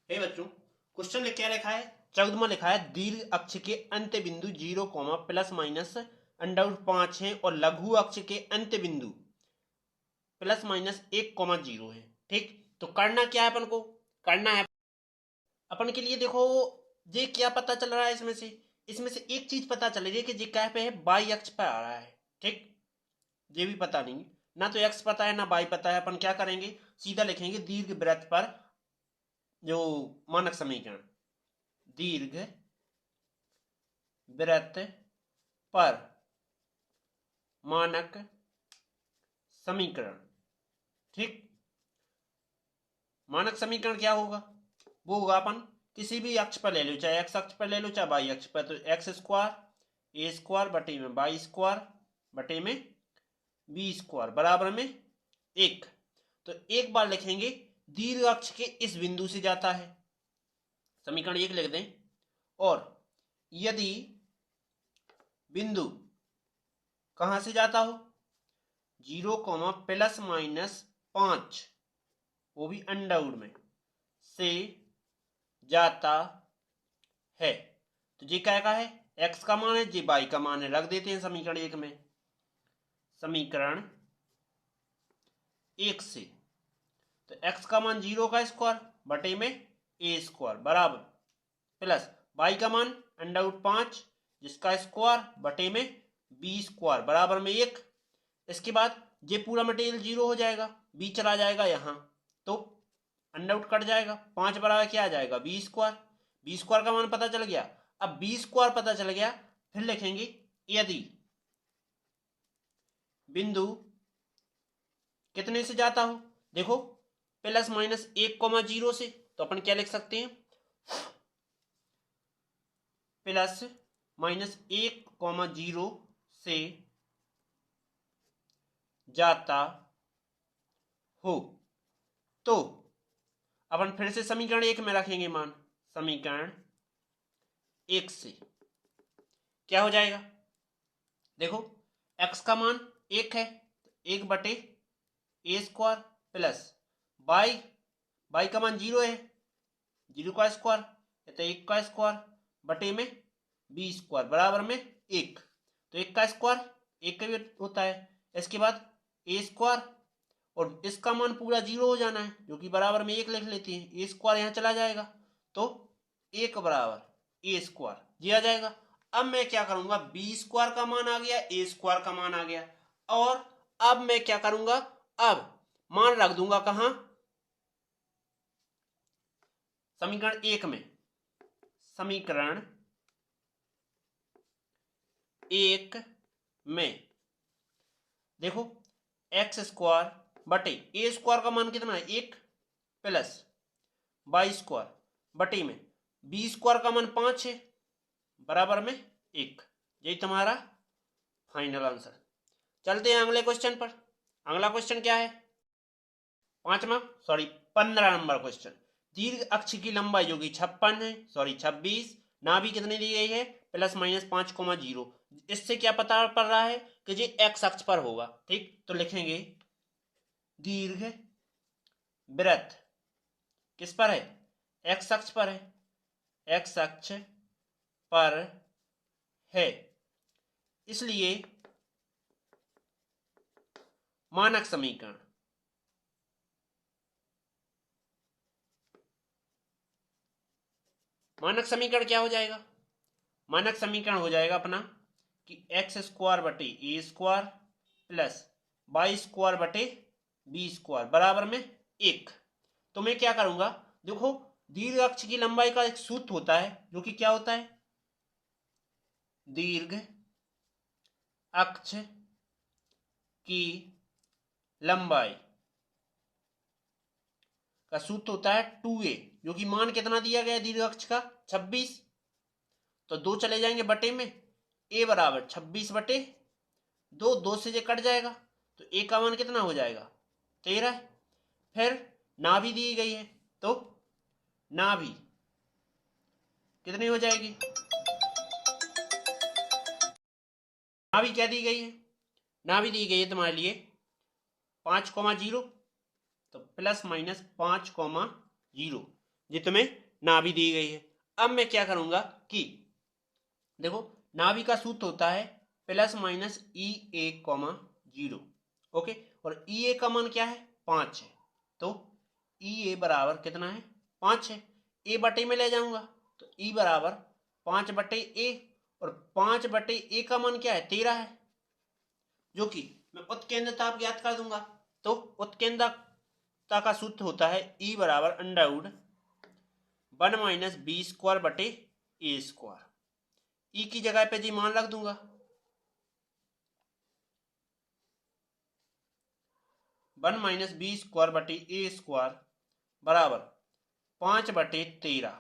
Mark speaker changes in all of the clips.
Speaker 1: हे बच्चों, क्वेश्चन में क्या लिखा है? 14वां लिखा है दीर्घ अक्ष के अंत्य बिंदु 0 प्लस माइनस अंडर 5 है और लघु अक्ष के अंत्य बिंदु प्लस माइनस 1 0 है। ठीक, तो करना क्या है अपन को? करना है अपन के लिए, देखो ये क्या पता चल रहा है इसमें से एक चीज पता चल रही है कि ये क्या पे है, बाई अक्ष पर आ रहा है। ठीक, ये भी पता नहीं, ना तो एक्स पता है ना बाई पता है। अपन क्या करेंगे, सीधा लिखेंगे दीर्घ वृत्त पर जो मानक समीकरण, दीर्घ वृत्त पर मानक समीकरण। ठीक, मानक समीकरण क्या होगा? वो होगा अपन किसी भी अक्ष पर ले लो, चाहे एक्स अक्ष पर ले लो चाहे वाई अक्ष पर, तो एक्स स्क्वायर ए स्क्वायर बटे में वाई स्क्वायर बटे में बी स्क्वायर बराबर में 1। तो एक बार लिखेंगे दीर्घ अक्ष के इस बिंदु से जाता है, समीकरण 1 लिख दें। और यदि बिंदु कहां से जाता हो, 0 प्लस माइनस 5, वो भी अंडरवुड में से जाता है, तो ये क्या है, एक्स का मान है, ये वाई का मान है, रख देते हैं समीकरण 1 में। समीकरण 1 से तो एक्स का मान 0 का स्क्वायर बटे में ए स्क्वायर बराबर प्लस वाई का मान अंडरवुड 5 जिसका स्क्वायर बटे में बी स्क्वायर बराबर में 1। इसके बाद ये पूरा मटेरियल 0 हो जाएगा, बी चला जाएगा यहाँ, तो अंडरवुड कट जाएगा, 5 बराबर क्या आ जाएगा, बी स्क्वायर। बी स्क्वायर का मान पता चल गया। अब बी स्क्वायर पता चल गया, फिर लिखेंगे यदि बिंदु कितने से जाता हो, देखो प्लस माइनस 1 0 से, तो अपन क्या लिख सकते हैं, प्लस माइनस 1 0 से जाता हो, तो अपन फिर से समीकरण 1 में रखेंगे मान। समीकरण 1 से क्या हो जाएगा, देखो x का मान 1 है, 1 बटे ए स्क्वायर प्लस बाई का मान 0 है, 0 का स्क्वायर तो 1 का स्क्वायर बटे में बी स्क्वायर बराबर में 1। तो 1 का स्क्वायर 1 का भी होता है। इसके बाद ए स्क्वायर और इसका मान पूरा 0 हो जाना है, जो कि बराबर में 1 लिख लेते हैं, ए स्क्वायर यहाँ चला जाएगा, तो 1 बराबर ए स्क्वायर ये आ जाएगा। अब मैं क्या करूंगा, बी स्क्वायर का मान आ गया, ए स्क्वायर का मान आ गया, और अब मैं क्या करूंगा, अब मान रख दूंगा कहां, समीकरण 1 में। समीकरण 1 में देखो एक्स स्क्वायर बटे ए स्क्वायर का मान कितना है, 1 प्लस बाई स्क्वायर बटे में बी स्क्वायर का मान 5 है बराबर में 1। यही तुम्हारा फाइनल आंसर। चलते हैं अगले क्वेश्चन पर। अगला क्वेश्चन क्या है, 15 नंबर क्वेश्चन। दीर्घ अक्ष की लंबाई जो कि 26 नाभि कितनी दी गई है, प्लस माइनस 5 0। इससे क्या पता पड़ रहा है कि ये एक्स अक्ष पर होगा। ठीक, तो लिखेंगे दीर्घ वृत्त किस पर है, एक्स अक्ष पर है, एक्स अक्ष पर है, इसलिए मानक समीकरण क्या हो जाएगा, मानक समीकरण हो जाएगा अपना कि एक्स स्क्वायर बटे a square plus y square बटे बी स्क्वायर बराबर में 1। तो मैं क्या करूंगा, देखो दीर्घ अक्ष की लंबाई का एक सूत्र होता है जो कि क्या होता है, दीर्घ अक्ष की लंबाई का सूत्र होता है 2a, जो कि मान कितना दिया गया दीर्घ अक्ष का 26, तो 2 चले जाएंगे बटे में, a बराबर 26 बटे 2, 2 से ये कट जाएगा, तो a का मान कितना हो जाएगा 13। फिर नाभि दी गई है, तो नाभि कितनी हो जाएगी, नाभि क्या दी गई है, नाभि दी गई है तुम्हारे लिए 5 0, तो प्लस माइनस 5 0, ये तुम्हें नाभि दी गई है। अब मैं क्या करूंगा कि देखो नाभि का सूत्र होता है प्लस माइनस ई ए कॉमा 0। ओके, और ई ए का मान क्या है 5 है, तो ई ए बराबर कितना है 5 है। ए बटे में ले जाऊंगा तो ई बराबर 5 बटे ए, और 5 बटे ए का मान क्या है 13 है, जो कि मैं उत्केंद्रता ज्ञात कर दूंगा। तो उत्केंद्रता का सूत्र होता है ई बराबर under root 1 minus b square बटे ए स्क्वायर। ई की जगह पे जी मान रख दूंगा 1 माइनस बी स्क्वायर बटे ए स्क्वायर बराबर 5 बटे 13।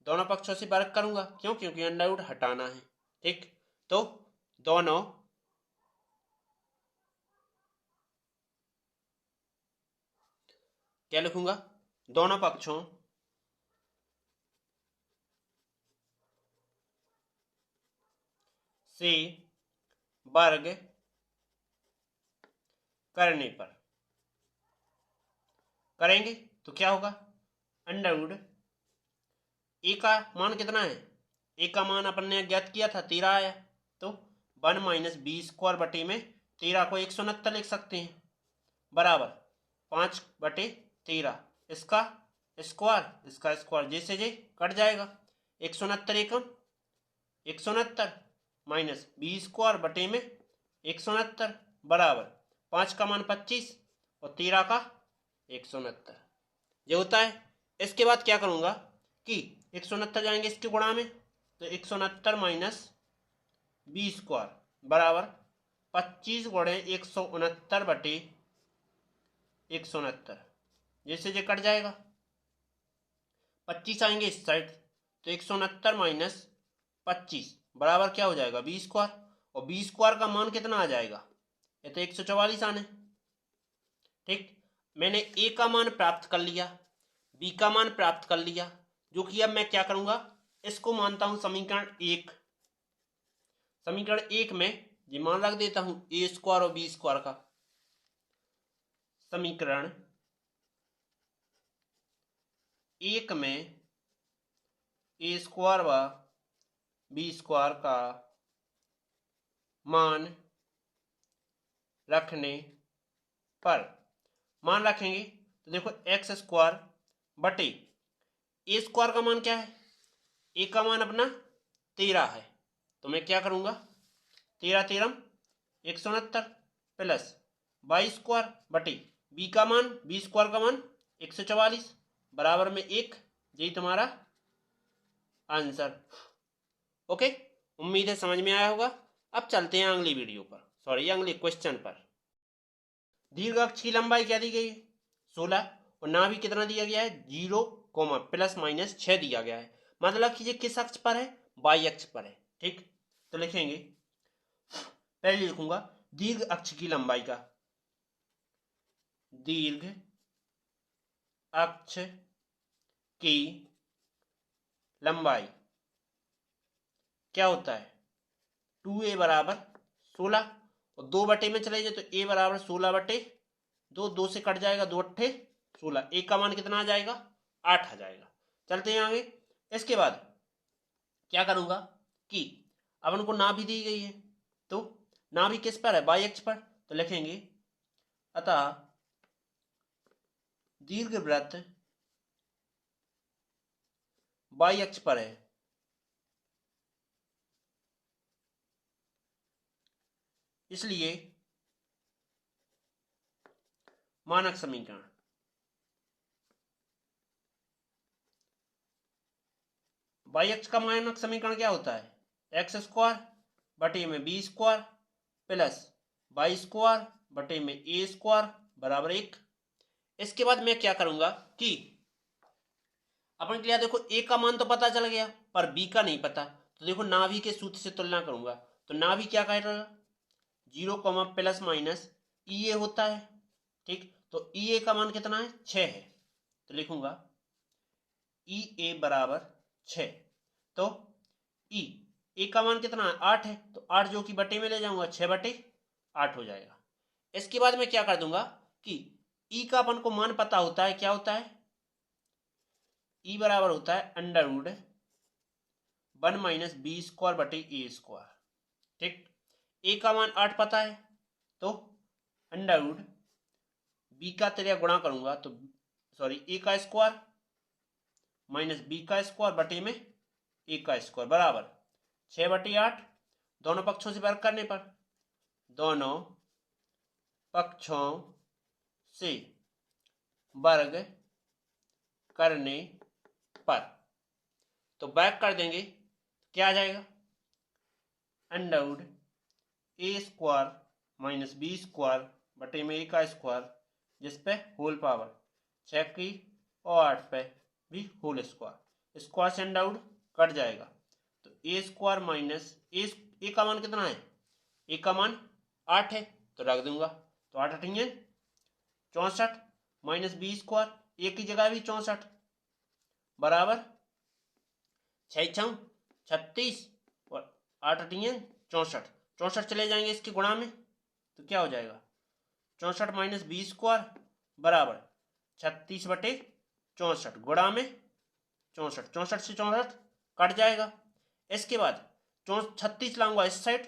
Speaker 1: दोनों पक्षों से वर्ग करूंगा, क्यों? क्योंकि अंडर रूट हटाना है। ठीक, तो दोनों क्या लिखूंगा, दोनों पक्षों से वर्ग करने पर करेंगे तो क्या होगा, अंडर रूट ए का मान कितना है, ए का मान अपन ने ज्ञात किया था 13 आया, तो 1 माइनस बी स्क्वायर बटे में 13 को 169 लिख सकते हैं बराबर 5 बटे 13, इसका स्क्वायर जैसे जे कट जाएगा, 169 एकम 169 माइनस बी स्क्वायर बटे में 169 बराबर 5 का मान 25 और 13 का 169, ये होता है। इसके बाद क्या करूंगा कि 169 जाएंगे इसके गुणा में, तो 169 माइनस बी स्क्वायर बराबर 25 गुणे 169 बटे 169, जैसे जे कट जाएगा, 25 आएंगे इस साइड, तो 169 माइनस 25 बराबर क्या हो जाएगा बी स्क्वायर, और बी स्क्वायर का मान कितना आ जाएगा, ये तो 144 आने। ठीक, मैंने ए का मान प्राप्त कर लिया, बी का मान प्राप्त कर लिया, जो कि अब मैं क्या करूंगा, इसको मानता हूं समीकरण 1। समीकरण 1 में ये मान रख देता हूं ए स्क्वायर और बी स्क्वायर का। समीकरण 1 में ए स्क्वायर व बी स्क्वायर का मान रखने पर मान रखेंगे तो देखो एक्स स्क्वायर बटे ए स्क्वायर का मान क्या है, ए का मान अपना 13 है, तो मैं क्या करूंगा 13 13 169 प्लस वाई स्क्वायर बटे बी का मान बी स्क्वायर का मान 144 बराबर में 1, यही तुम्हारा आंसर। ओके, उम्मीद है समझ में आया होगा। अब चलते हैं अगली वीडियो पर, सॉरी अगले क्वेश्चन पर। दीर्घ अक्ष की लंबाई क्या दी गई है 16, और नाभि कितना दिया गया है 0 प्लस माइनस 6 दिया गया है, मतलब कि ये किस अक्ष पर है, वाई अक्ष पर है। ठीक, तो लिखेंगे, पहले लिखूंगा दीर्घ अक्ष की लंबाई का, दीर्घ अक्ष की लंबाई क्या होता है 2a बराबर 16, और 2 बटे में चले जाए तो a बराबर 16 बटे 2, 2 से कट जाएगा, 2 अट्ठे 16, a का मान कितना आ जाएगा 8 आ जाएगा। चलते हैं आगे। इसके बाद क्या करूंगा कि अब उनको नाभि दी गई है, तो नाभि किस पर है वाई अक्ष पर, तो लिखेंगे अतः दीर्घवृत्त वाई अक्ष पर है, इसलिए मानक समीकरण वाई अक्ष का मानक समीकरण क्या होता है, एक्स स्क्वायर बटे में b square plus y square बटे में ए स्क्वायर बराबर 1। इसके बाद मैं क्या करूंगा कि अपन के लिए देखो ए का मान तो पता चल गया पर बी का नहीं पता, तो देखो नाभि के सूत्र से तुलना करूंगा, तो नाभि क्या कहेगा 0 प्लस माइनस ई ए होता है। ठीक, तो ई ए का मान कितना है 6 है, तो लिखूंगा ई ए बराबर 6, तो ई ए का मान कितना है 8 है, तो 8 जो कि बटे में ले जाऊंगा 6 बटे 8 हो जाएगा। इसके बाद मैं क्या कर दूंगा कि ई का अपन को मान पता होता है, क्या होता है ई बराबर होता है under root 1 minus b square बटे ए स्क्वायर। ठीक, ए का मान 8 पता है, तो अंडर रूट बी का तेरा गुणा करूंगा तो सॉरी ए का स्क्वायर माइनस बी का स्क्वायर बटे में ए का स्क्वायर बराबर 6/8। दोनों पक्षों से वर्ग करने पर, दोनों पक्षों से वर्ग करने पर तो बैक कर देंगे, क्या आ जाएगा अंडर रूट ए स्क्वायर माइनस बी स्क्वायर बटे में ए का स्क्वायर जिस पे होल पावर 6 की और 8 पे भी होल स्क्वायर, स्क्वायर से अंडर रूट कट जाएगा तो ए स्क्वायर माइनस ए का मान कितना है, ए का मान 8 है तो रख दूंगा, तो 8 8 64 माइनस बी स्क्वायर ए की जगह भी 64 बराबर 6 36 और 8 8 64, 64 चले जाएंगे इसके गुणा में तो क्या हो जाएगा 64 माइनस बी स्क्वायर बराबर 36/64 गुणा में 64, 64 से 64 कट जाएगा। इसके बाद 36 लाऊंगा इस साइड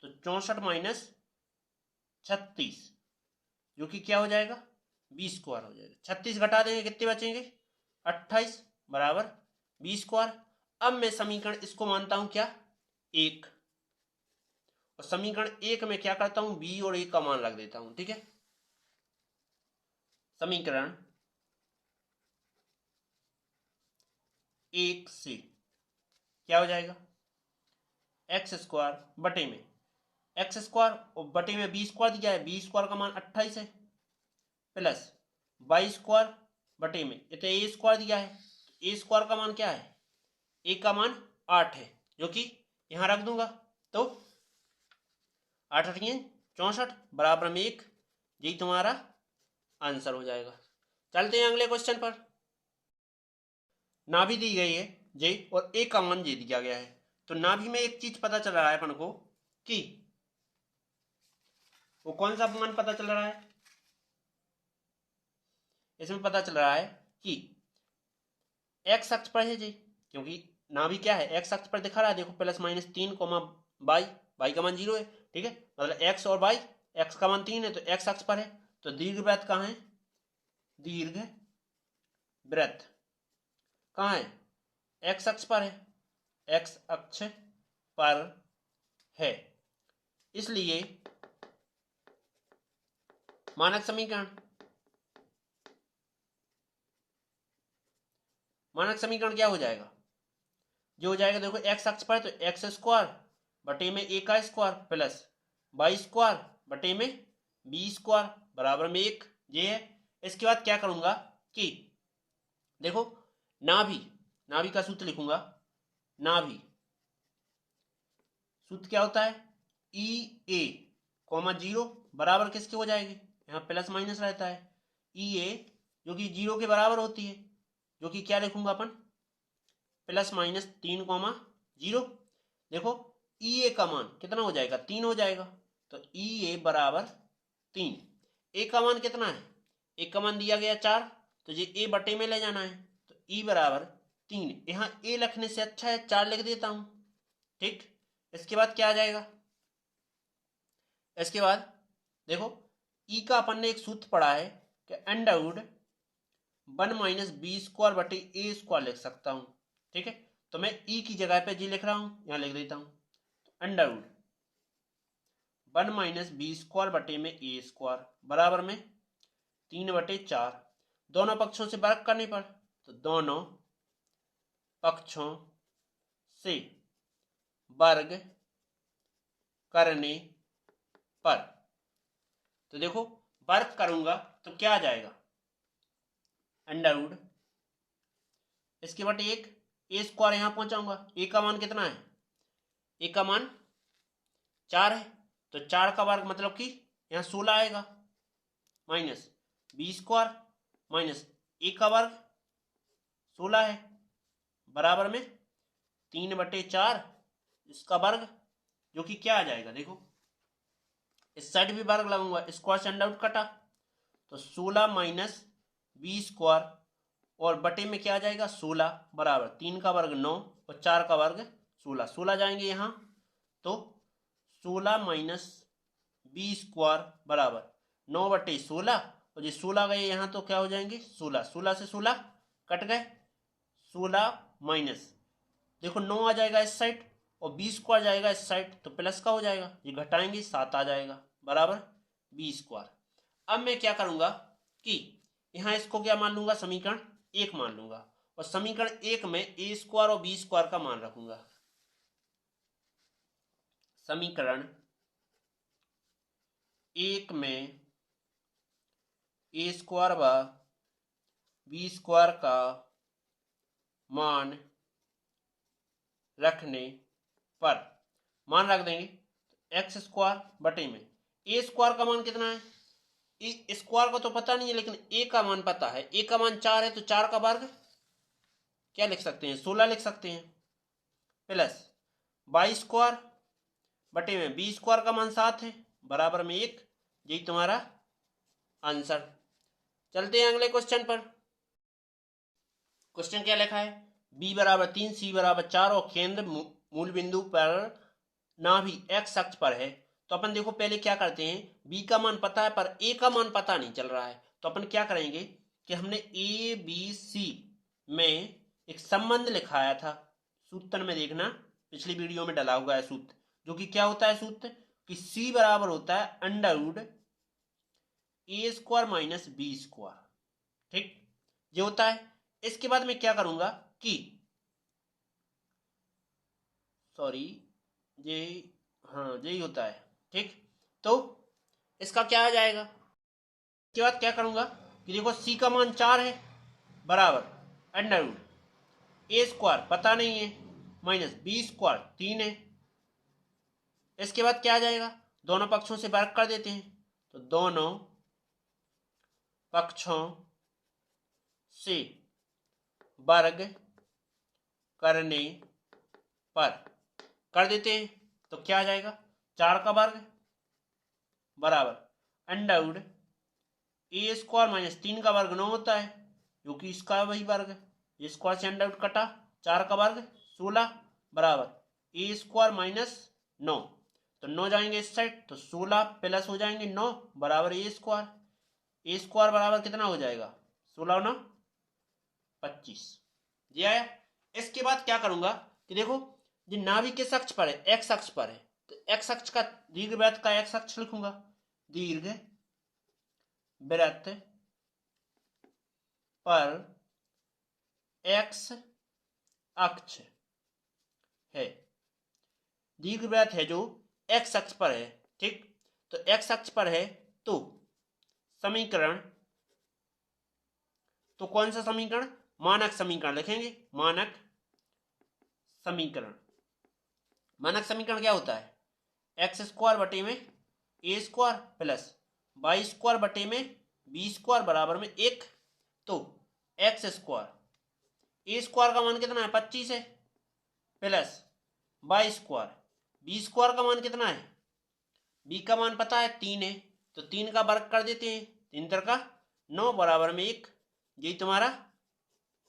Speaker 1: तो 64 माइनस 36 जो कि क्या हो जाएगा बी स्क्वायर हो जाएगा। 36 घटा देंगे कितने बचेंगे 28 बराबर बी स्क्वायर। अब मैं समीकरण इसको मानता हूं क्या 1 और समीकरण 1 में क्या करता हूं बी और ए का मान रख देता हूं। ठीक है, समीकरण 1 से क्या हो जाएगा एक्स स्क्वायर बटे में एक्स स्क्वायर और बटे में बी स्क्वायर दिया है, बी स्क्वायर का मान 28 है प्लस वाई स्क्वायर बटे में ये तो ए स्क्वायर दिया है, ए स्क्वायर का मान क्या है ए का मान 8 है जो कि यहां रख दूंगा तो 8 8 64 बराबर में 1, यही तुम्हारा आंसर हो जाएगा। चलते हैं अगले क्वेश्चन पर। नाभि दी गई है जे और ए का मान जे दिया गया है, तो नाभि में एक चीज पता चल रहा है अपन को कि वो कौन सा मान पता चल रहा है, इसमें पता चल रहा है कि एक्स अक्ष पर है जी, क्योंकि नाभि क्या है एक्स अक्ष पर दिखा रहा है, देखो +-3 वाई, वाई का मान 0 है। ठीक है, मतलब एक्स और वाई, एक्स का मान 3 है तो एक्स अक्ष पर है, तो दीर्घ वृत्त कहाँ है, दीर्घ वृत्त कहाँ है एक्स अक्ष पर है, एक्स अक्ष पर है, इसलिए मानक समीकरण क्या हो जाएगा, जो हो जाएगा देखो एक्स अक्ष पर है तो एक्स स्क्वायर बटे में ए का स्क्वायर प्लस वाई स्क्वायर बटे में बी स्क्वायर बराबर में 1, ये है। इसके बाद क्या करूंगा कि देखो नाभि का सूत्र लिखूंगा, नाभि सूत्र क्या होता है ई ए कॉमा 0 बराबर किसके हो जाएगी, यहाँ प्लस माइनस रहता है, ई ए जो कि 0 के बराबर होती है, जो कि क्या लिखूंगा अपन +-3, देखो ई ए का मान कितना हो जाएगा 3 हो जाएगा, तो ई ए बराबर 3, ए का मान कितना है, ए का मान दिया गया 4 तो ये ए बटे में ले जाना है, तो ई बराबर 3, यहाँ ए लिखने से अच्छा है 4 लिख देता हूं। ठीक, इसके बाद क्या आ जाएगा, इसके बाद देखो ई का अपन ने एक सूत्र पढ़ा है कि under root 1 minus b square बटे ए स्क्वायर लिख सकता हूं। ठीक है, तो मैं ई की जगह पे जी लिख रहा हूं, यहां लिख देता हूं, तो under root 1 minus b square बटे में ए स्क्वायर बराबर में 3/4, दोनों पक्षों से वर्ग करने पर, तो दोनों पक्षों से वर्ग करने पर, तो देखो वर्ग करूंगा तो क्या आ जाएगा अंडर रूट इसके बटे 1, ए स्क्वायर यहां पहुंचाऊंगा, ए का मान कितना है, ए का मान 4 है तो 4 का वर्ग मतलब कि यहां 16 आएगा, माइनस बी स्क्वायर माइनस ए का वर्ग 16 है बराबर में 3/4 इसका वर्ग जो कि क्या आ जाएगा, देखो इस साइड भी वर्ग लगाऊंगा, स्क्वायर से अंडर आउट कटा तो 16 माइनस बी स्क्वायर और बटे में क्या आ जाएगा 16 बराबर 3 का वर्ग 9 और 4 का वर्ग 16, 16 जाएंगे यहाँ तो 16 माइनस 20 स्क्वायर बराबर 9/16 और ये 16 गए यहाँ तो क्या हो जाएंगे 16, 16 से 16 कट गए, 16 माइनस देखो 9 आ जाएगा इस साइड और 20 स्क्वायर जाएगा इस साइड तो प्लस का हो जाएगा, ये घटाएंगे 7 आ जाएगा बराबर 20 स्क्वायर। अब मैं क्या करूंगा कि यहाँ इसको क्या मान लूंगा समीकरण 1 मान लूंगा और समीकरण 1 में a स्क्वायर और b स्क्वायर का मान रखूंगा। समीकरण 1 में a स्क्वायर व b स्क्वायर का मान रखने पर मान रख देंगे एक्स स्क्वायर बटे में ए स्क्वायर का मान कितना है, ए स्क्वायर का तो पता नहीं है लेकिन ए का मान पता है, ए का मान 4 है तो 4 का वर्ग क्या लिख सकते हैं 16 लिख सकते हैं प्लस 22 स्क्वायर बटे में बी स्क्वायर का मान 7 है बराबर में 1, यही तुम्हारा आंसर। चलते हैं अगले क्वेश्चन पर। क्वेश्चन क्या लिखा है, b बराबर 3 c बराबर 4 और केंद्र मूल बिंदु पर नाभि x अक्ष पर है। तो अपन देखो पहले क्या करते हैं, b का मान पता है पर a का मान पता नहीं चल रहा है तो अपन क्या करेंगे कि हमने a b c में एक संबंध लिखाया था, सूत्र में देखना पिछली वीडियो में डला हुआ है सूत्र, जो कि क्या होता है सूत्र कि c बराबर होता है अंडर रूट ए स्क्वायर माइनस बी स्क्वायर, ठीक ये होता है। इसके बाद मैं क्या करूंगा कि सॉरी ये हाँ यही होता है, ठीक तो इसका क्या आ जाएगा, इसके बाद क्या करूंगा कि देखो c का मान 4 है बराबर अंडर रूट ए स्क्वायर पता नहीं है माइनस बी स्क्वायर 3 है। इसके बाद क्या आ जाएगा, दोनों पक्षों से वर्ग कर देते हैं तो दोनों पक्षों से वर्ग करने पर कर देते हैं तो क्या आ जाएगा 4 का वर्ग बराबर अंडर रूट ए स्क्वायर माइनस 3 का वर्ग 9 होता है क्योंकि इसका वही वर्ग है, स्क्वायर से अंडर रूट कटा 4 का वर्ग 16 बराबर ए स्क्वायर माइनस 9 तो 9 जाएंगे इस साइड तो 16 प्लस हो जाएंगे 9 बराबर ए स्क्वायर बराबर कितना हो जाएगा 16 9 25 जी आया। इसके बाद क्या करूंगा कि देखो ये नाभि किस अक्ष पर है एक्स अक्ष पर है तो एक्स अक्ष का दीर्घ वृत्त का एक्स अक्ष लिखूंगा, दीर्घ वृत्त पर एक्स अक्ष है, दीर्घ वृत्त है जो एक्स अक्ष पर है, ठीक तो एक्स अक्ष पर है तो समीकरण तो कौन सा समीकरण मानक समीकरण लिखेंगे, मानक समीकरण। मानक समीकरण क्या होता है एक्स स्क्वायर बटे में ए स्क्वायर प्लस वाई स्क्वायर बटे में बी स्क्वायर बराबर में 1 तो एक्स स्क्वायर ए स्क्वायर का मान कितना है 25 है plus y square b square का मान कितना है, बी का मान पता है 3 है तो 3 का वर्ग कर देते हैं 3 का 9 बराबर में 1, यही तुम्हारा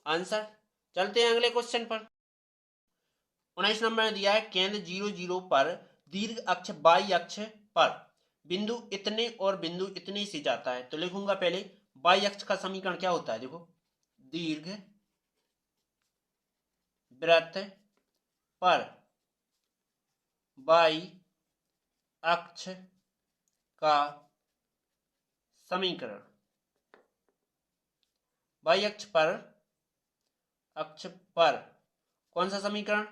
Speaker 1: आंसर। चलते हैं अगले क्वेश्चन पर। 19 नंबर में दिया है केंद्र 0 0 पर दीर्घ अक्ष बाई अक्ष पर बिंदु इतने और बिंदु इतने से जाता है तो लिखूंगा पहले बाई अक्ष का समीकरण क्या होता है, देखो दीर्घ वृत्त पर बाई अक्ष का समीकरण, बाई अक्ष पर कौन सा समीकरण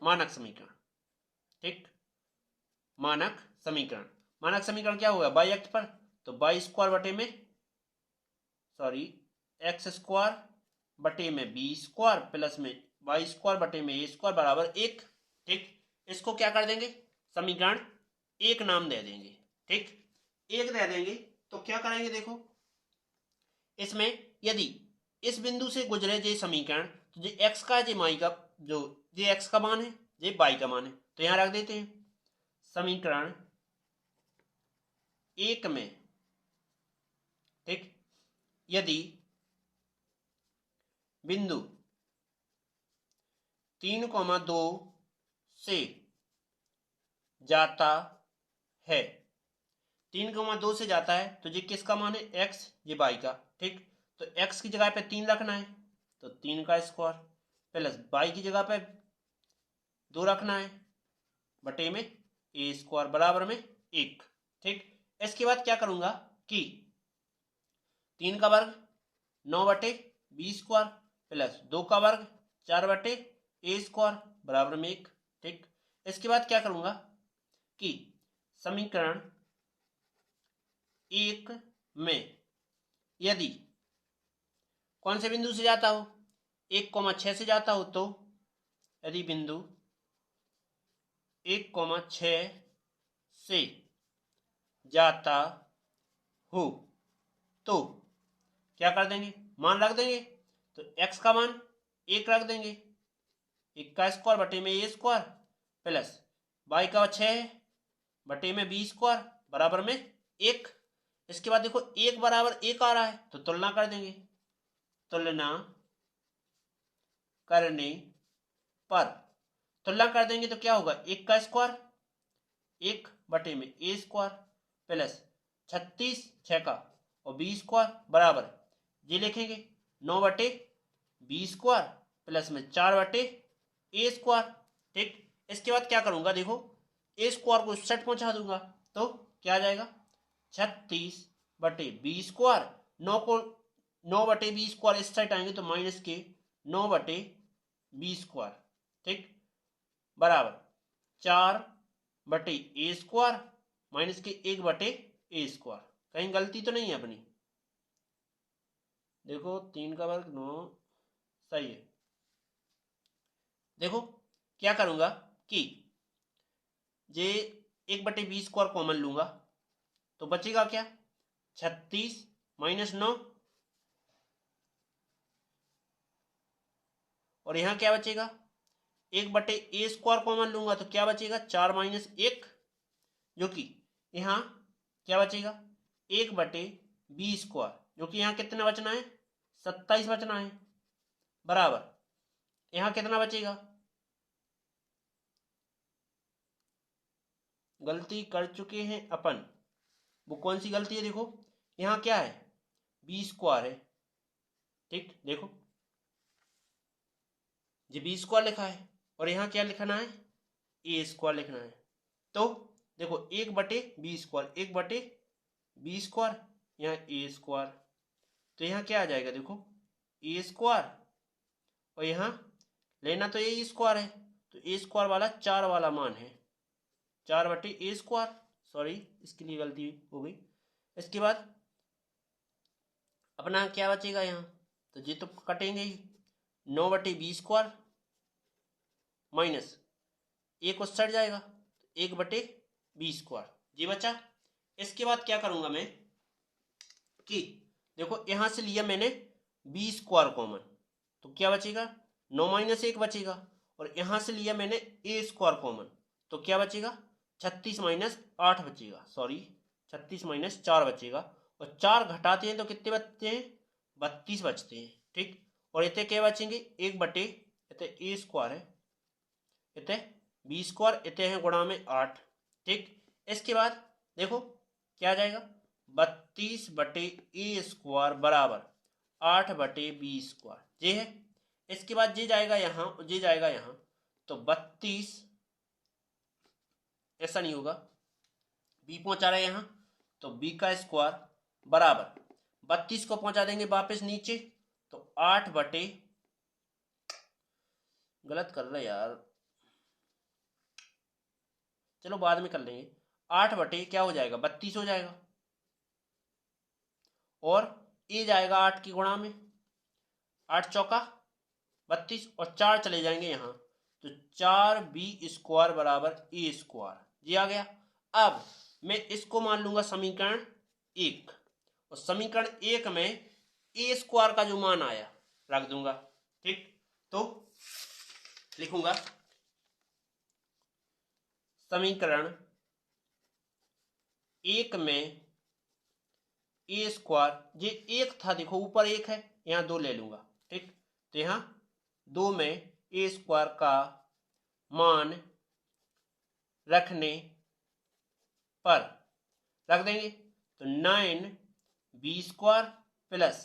Speaker 1: मानक समीकरण, ठीक मानक समीकरण। मानक समीकरण क्या होगा बाई अक्ष पर तो बाई स्क्वायर बटे में सॉरी एक्स स्क्वायर बटे में बी स्क्वायर प्लस में वाई स्क्वायर बटे में ए स्क्वायर बराबर 1, ठीक इसको क्या कर देंगे समीकरण 1 नाम दे देंगे, ठीक 1 दे देंगे तो क्या करेंगे देखो इसमें यदि इस बिंदु से गुजरे जे समीकरण तो जे एक्स का जे माई का जो जे एक्स का मान है जे बाई का मान है तो यहां रख देते हैं समीकरण 1 में, ठीक यदि बिंदु 3,2 से जाता है, 3,2 से जाता है तो ये किसका मान है, x, ये y का। ठीक, तो x की जगह पे 3 रखना है तो 3 का स्क्वायर प्लस y की जगह पे 2 रखना है बटे में a स्क्वायर बराबर में 1। ठीक, इसके बाद क्या करूंगा कि 3 का वर्ग 9 बटे बी स्क्वायर प्लस 2 का वर्ग 4 बटे ए स्क्वायर बराबर में 1। ठीक, इसके बाद क्या करूंगा कि समीकरण 1 में यदि कौन से बिंदु से जाता हो, 1,6 से जाता हो, तो यदि बिंदु 1,6 से जाता हो तो क्या कर देंगे, मान रख देंगे। तो x का मान 1 रख देंगे, 1 का स्क्वायर बटे में ए स्क्वायर प्लस y का 6 बटे में बी स्क्वायर बराबर में 1। इसके बाद देखो 1 बराबर 1 आ रहा है तो तुलना कर देंगे, तुलना करने पर तुलना कर देंगे तो क्या होगा, 1 का स्क्वायर 1 बटे में ए स्क्वायर प्लस 36 6 का और बी स्क्वायर बराबर ये लिखेंगे 9 बटे बी स्क्वायर प्लस में 4 बटे ए स्क्वायर। ठीक, इसके बाद क्या करूंगा, देखो ए स्क्वायर को इस साइड पहुंचा दूंगा तो क्या आ जाएगा, 36 बटे बी स्क्वायर, 9 बटे बी स्क्वायर इस साइड आएंगे तो माइनस के 9 बटे बी स्क्वायर। ठीक, बराबर 4 बटे ए स्क्वायर माइनस के 1 बटे ए स्क्वायर। कहीं गलती तो नहीं है अपनी, देखो 3 का वर्ग 9 सही है। देखो क्या करूंगा कि जे 1 बटे बी स्क्वायर कॉमन लूंगा तो बचेगा क्या, 36 माइनस 9 और यहां क्या बचेगा, 1 बटे ए स्क्वायर कॉमन लूंगा तो क्या बचेगा, 4 माइनस 1, जो कि यहां क्या बचेगा, 1 बटे बी स्क्वायर, जो कि यहां कितना बचना है, 27 बचना है बराबर यहां कितना बचेगा, गलती कर चुके हैं अपन, वो कौन सी गलती है, देखो यहां क्या है, बी स्क्वायर है। ठीक, देखो ये बी स्क्वायर लिखा है और यहां क्या लिखना है, ए स्क्वायर लिखना है। तो देखो 1 बटे बी स्क्वायर, 1 बटे बी स्क्वायर, यहाँ ए स्क्वायर, तो यहाँ क्या आ जाएगा, देखो ए स्क्वायर और यहाँ लेना तो ए स्क्वायर है तो ए स्क्वायर वाला 4 वाला मान है, 4 बटे ए स्क्वायर, सॉरी इसके लिए गलती हो गई। इसके बाद अपना क्या बचेगा यहाँ, तो ये तो कटेंगे ही, 9 बटे बी स्क्वायर माइनस एक उस साइड जाएगा, 1 बटे बी स्क्वायर ये बचा। इसके बाद क्या करूंगा मैं कि देखो यहां से लिया मैंने बी स्क्वायर कॉमन तो क्या बचेगा, 9 माइनस 1 बचेगा, और यहां से लिया मैंने ए स्क्वायर कॉमन तो क्या बचेगा, 36 माइनस 8 बचेगा, सॉरी 36 माइनस 4 बचेगा, और 4 घटाते हैं तो कितने बचते हैं, 32 बचते हैं। ठीक, और इतने क्या बचेंगे, 1 बटे इतने ए स्क्वायर है, इतने बी स्क्वायर, इतने हैं गुणा में 8। ठीक, इसके बाद देखो क्या आ जाएगा, 32 बटे ए स्क्वायर बराबर 8 बटे बी स्क्वायर ये है। इसके बाद ये जाएगा यहाँ और ये जाएगा यहाँ तो 32, ऐसा नहीं होगा, बी पहुंचा रहे यहाँ तो बी का स्क्वायर बराबर 32 को पहुंचा देंगे वापस नीचे तो 8 बटे, गलत कर रहे यार, चलो बाद में कर लेंगे, 8 बटे क्या हो जाएगा, 32 हो जाएगा, और ए जाएगा 8 की गुणा में, 8 चौका 32 और 4 चले जाएंगे यहाँ तो 4 बी स्क्वायर बराबर ए स्क्वायर ये आ गया। अब मैं इसको मान लूंगा समीकरण 1 और समीकरण 1 में ए स्क्वायर का जो मान आया रख दूंगा। ठीक, तो लिखूंगा समीकरण 1 में ए स्क्वायर, ये 1 था, देखो ऊपर 1 है, यहाँ 2 ले लूंगा। ठीक, तो यहाँ 2 में ए स्क्वायर का मान रखने पर रख देंगे तो 9 बी स्क्वायर प्लस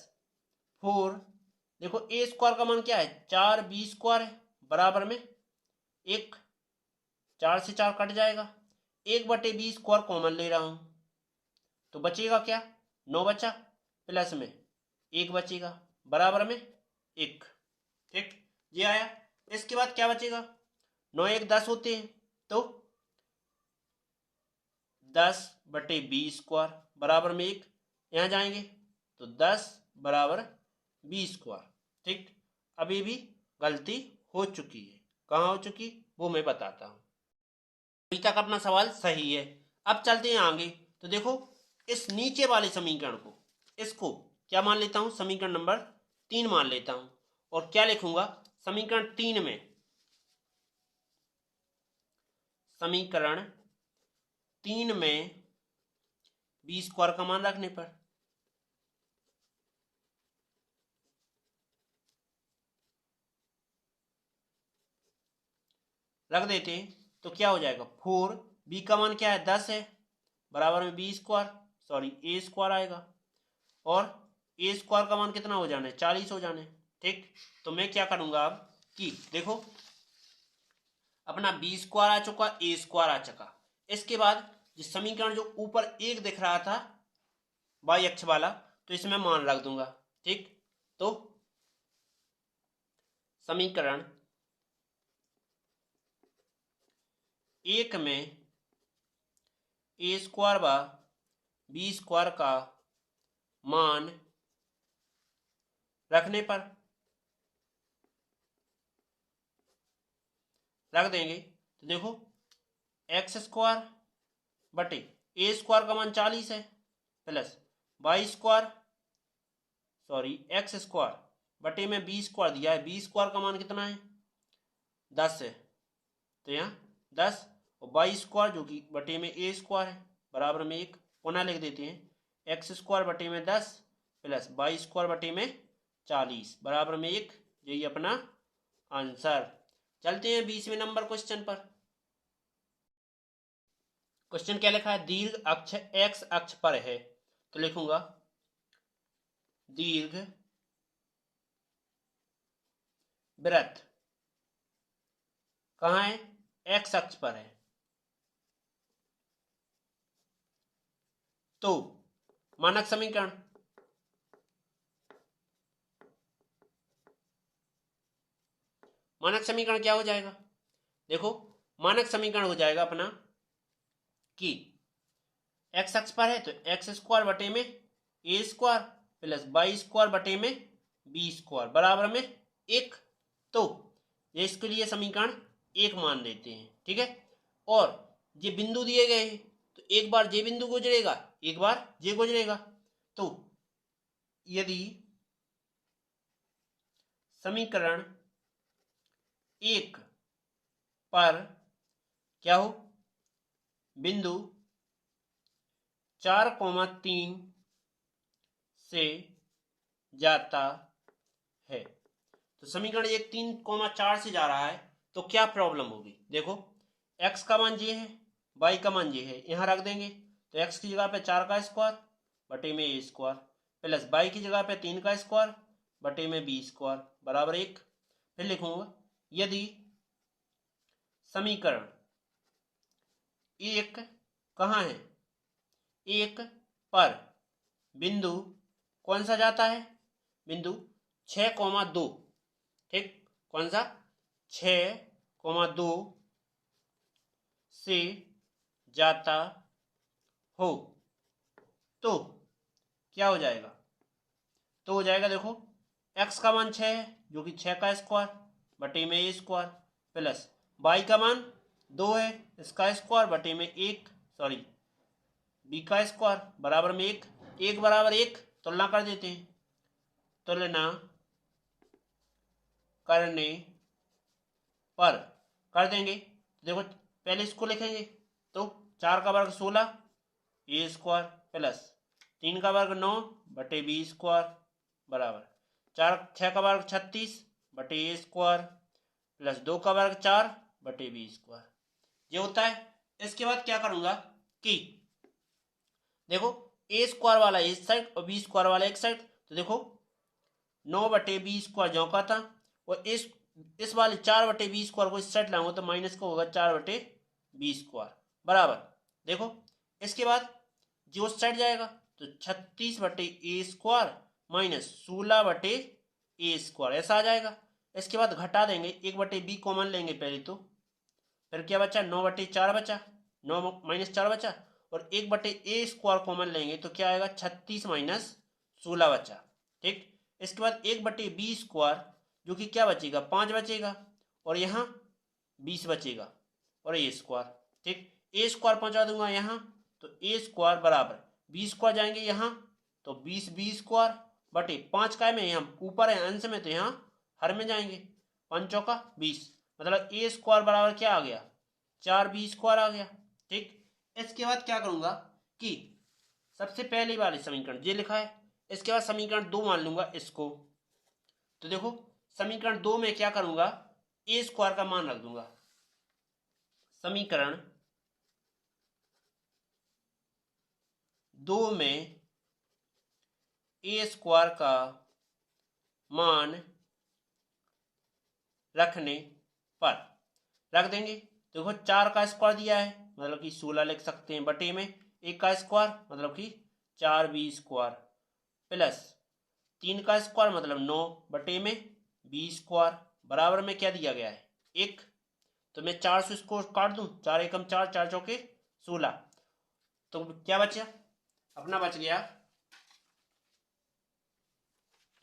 Speaker 1: 4, देखो ए स्क्वायर का मान क्या है 4 बी स्क्वायर है, बराबर में 1, 4 से 4 कट जाएगा, 1/बी स्क्वायर कॉमन ले रहा हूं तो बचेगा क्या 9 बचा, प्लस में 1 बचेगा, बराबर में 1। ठीक, ये आया। इसके बाद क्या बचेगा, 9 1 10 होते हैं तो 10/बी स्क्वायर बराबर में 1, यहाँ जाएंगे तो 10 बराबर बी स्क्वायर। ठीक, अभी भी गलती हो चुकी है, कहाँ हो चुकी वो मैं बताता हूँ। अभी तक अपना सवाल सही है। अब चलते हैं आगे, तो देखो इस नीचे वाले समीकरण को, इसको क्या मान लेता हूं, समीकरण नंबर 3 मान लेता हूं, और क्या लिखूंगा समीकरण 3 में, समीकरण 3 में बी स्क्वायर का मान रखने पर रख देते हैं तो क्या हो जाएगा 4, बी का मान क्या है 10 है, बराबर में बी स्क्वायर, सॉरी ए स्क्वायर आएगा, और ए स्क्वायर का मान कितना हो जाना है 40 हो जाना है। ठीक, तो मैं क्या करूंगा अब कि देखो अपना बी स्क्वायर आ चुका, ए स्क्वायर आ चुका, इसके बाद जिस समीकरण जो ऊपर 1 दिख रहा था वाई अक्ष वाला, तो इसमें मान रख दूंगा। ठीक, तो समीकरण 1 में ए स्क्वायर व बी स्क्वायर का मान रखने पर रख देंगे तो देखो एक्स स्क्वायर बटे ए स्क्वायर का मान 40 है, plus y square, sorry x square बटे में बी स्क्वायर दिया है, बी स्क्वायर का मान कितना है 10 है, तो यहाँ 10, और वाई स्क्वायर जो कि बटे में ए स्क्वायर है, बराबर में 1, पुनः लिख देते हैं एक्स स्क्वायर बटे में 10 प्लस वाई स्क्वायर बटे में 40 बराबर में 1, यही अपना आंसर। चलते हैं 20वें नंबर क्वेश्चन पर। क्वेश्चन क्या लिखा है, दीर्घ अक्ष एक्स अक्ष पर है, तो लिखूंगा दीर्घ वृत्त कहाँ है एक्स अक्ष पर है, तो मानक समीकरण क्या हो जाएगा, देखो मानक समीकरण हो जाएगा अपना कि एक्स अक्ष पर है तो एक्स स्क्वायर बटे में ए स्क्वायर प्लस वाई स्क्वायर बटे में बी स्क्वायर बराबर में 1, तो ये इसके लिए समीकरण 1 मान लेते हैं। ठीक है, और ये बिंदु दिए गए हैं तो एक बार जे बिंदु गुजरेगा एक बार जे गुजरेगा, तो यदि समीकरण 1 पर क्या हो बिंदु 4,3 से जाता है, तो समीकरण 1 3,4 से जा रहा है तो क्या प्रॉब्लम होगी, देखो x का मान ये है, y का मान ये है, यहां रख देंगे तो x की जगह पे 4 का स्क्वायर बटे में ए स्क्वायर प्लस y की जगह पे 3 का स्क्वायर बटे में बी स्क्वायर बराबर 1। फिर लिखूंगा यदि समीकरण 1 कहाँ है 1 पर बिंदु कौन सा जाता है, बिंदु 6,2, ठीक, कौन सा 6,2 से जाता हो, तो क्या हो जाएगा, तो हो जाएगा देखो x का मान 6 है जो कि 6 का स्क्वायर बटे में ए स्क्वायर प्लस y का मान 2 है इसका स्क्वायर बटे में 1, सॉरी b का स्क्वायर बराबर में 1, 1 बराबर 1 तुलना कर देते हैं, तुलना करने पर कर देंगे, देखो पहले इसको लिखेंगे तो 4 का वर्ग 16 ए स्क्वायर प्लस 3 का वर्ग 9 बटे बी स्क्वायर बराबर 4 6 का वर्ग 36 बटे ए स्क्वायर प्लस 2 का वर्ग 4 बटे बी स्क्वायर, ये होता है। इसके बाद क्या करूंगा कि देखो ए स्क्वायर वाला इस साइड और बी स्क्वायर वाला एक साइड, तो देखो 9 बटे बी स्क्वायर जो का था, और इस वाले 4 बटे बी स्क्वायर को इस साइड लाऊंगा तो माइनस का होगा 4 बटे बी स्क्वायर बराबर। देखो इसके बाद जो उस साइड जाएगा तो 36 बटे ए स्क्वायर माइनस 16 बटे ए स्क्वायर, ऐसा आ जाएगा। इसके बाद घटा देंगे, 1 बटे बी कॉमन लेंगे पहले तो, फिर क्या बचा 9 बटे 4 बचा, 9 माइनस 4 बचा, और 1 बटे ए स्क्वायर कॉमन लेंगे तो क्या आएगा 36 माइनस 16 बचा। ठीक, इसके बाद 1 बटे बी स्क्वायर जो कि क्या बचेगा 5 बचेगा, और यहाँ 20 बचेगा, और ए स्क्वायर। ठीक, ए स्क्वायर पहुंचा दूंगा यहाँ, तो ए स्क्वायर बराबर बी स्क्वायर जाएंगे यहाँ तो 20 बी स्क्वायर बटे 5 का में यहाँ ऊपर है अंश में तो यहाँ हर में जाएंगे, 5 चौका 20, मतलब ए स्क्वायर बराबर क्या आ गया 4 बी स्क्वायर आ गया। ठीक, इसके बाद क्या करूंगा कि सबसे पहले वाले समीकरण ये लिखा है, इसके बाद समीकरण 2 मान लूंगा इसको। तो देखो समीकरण 2 में क्या करूंगा ए स्क्वायर का मान रख दूंगा, समीकरण 2 में ए स्क्वायर का मान रखने पर रख देंगे। देखो 4 का स्क्वायर दिया है मतलब कि 16 लिख सकते हैं, बटे में 1 का स्क्वायर मतलब कि 4 बी स्क्वायर प्लस 3 का स्क्वायर मतलब 9 बटे में बी स्क्वायर बराबर में क्या दिया गया है 1। तो मैं 4 से इसको काट दूं, 4 एकम 4, 4 चौके 16, तो क्या बचा अपना बच गया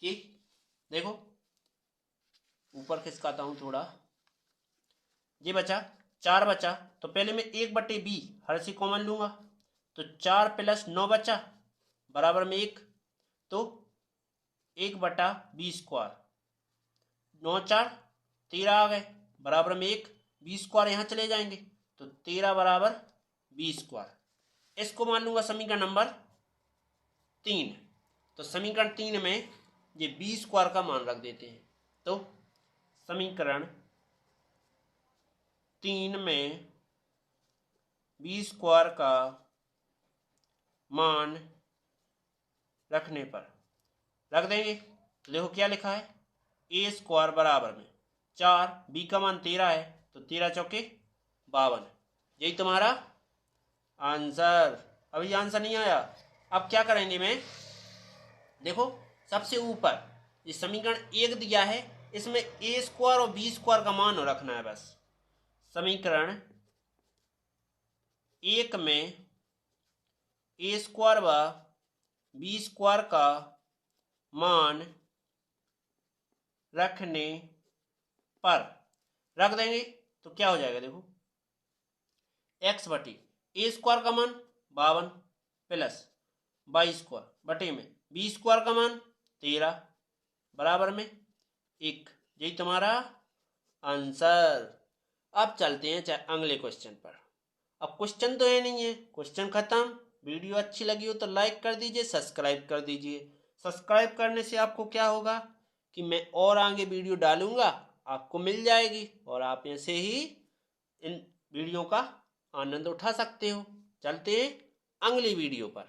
Speaker 1: कि देखो ऊपर खिसकाता हूं थोड़ा, ये बचा 4 बचा, तो पहले मैं 1 बटे बी हर से कॉमन लूंगा, तो 4 प्लस 9 बचा बराबर में 1, तो 1 बटा बी स्क्वायर, 9 4 13 आ गए बराबर में 1, बी स्क्वायर यहाँ चले जाएंगे तो 13 बराबर बी स्क्वायर। इसको मान लूंगा समीकरण नंबर 3। तो समीकरण 3 में ये बी स्क्वायर का मान रख देते हैं, तो समीकरण 3 में बी स्क्वायर का मान रखने पर रख देंगे। तो देखो क्या लिखा है ए स्क्वायर बराबर में 4, बी का मान 13 है तो 13 चौके 52, यही तुम्हारा आंसर। अभी आंसर नहीं आया, अब क्या करेंगे मैं देखो सबसे ऊपर ये समीकरण 1 दिया है, इसमें ए स्क्वायर और बी स्क्वायर का मान रखना है बस। समीकरण 1 में ए स्क्वायर व बी स्क्वायर का मान रखने पर रख देंगे तो क्या हो जाएगा देखो एक्स बटे ए स्क्वायर का मान 52 प्लस बाई स्क्वायर बटे में बी स्क्वायर का मान 13 बराबर में 1, यही तुम्हारा आंसर। अब चलते हैं अगले क्वेश्चन पर। अब क्वेश्चन तो है नहीं है, क्वेश्चन खत्म। वीडियो अच्छी लगी हो तो लाइक कर दीजिए, सब्सक्राइब कर दीजिए। सब्सक्राइब करने से आपको क्या होगा कि मैं और आगे वीडियो डालूंगा आपको मिल जाएगी और आप ऐसे ही इन वीडियो का आनंद उठा सकते हो। चलते हैं अगली वीडियो पर।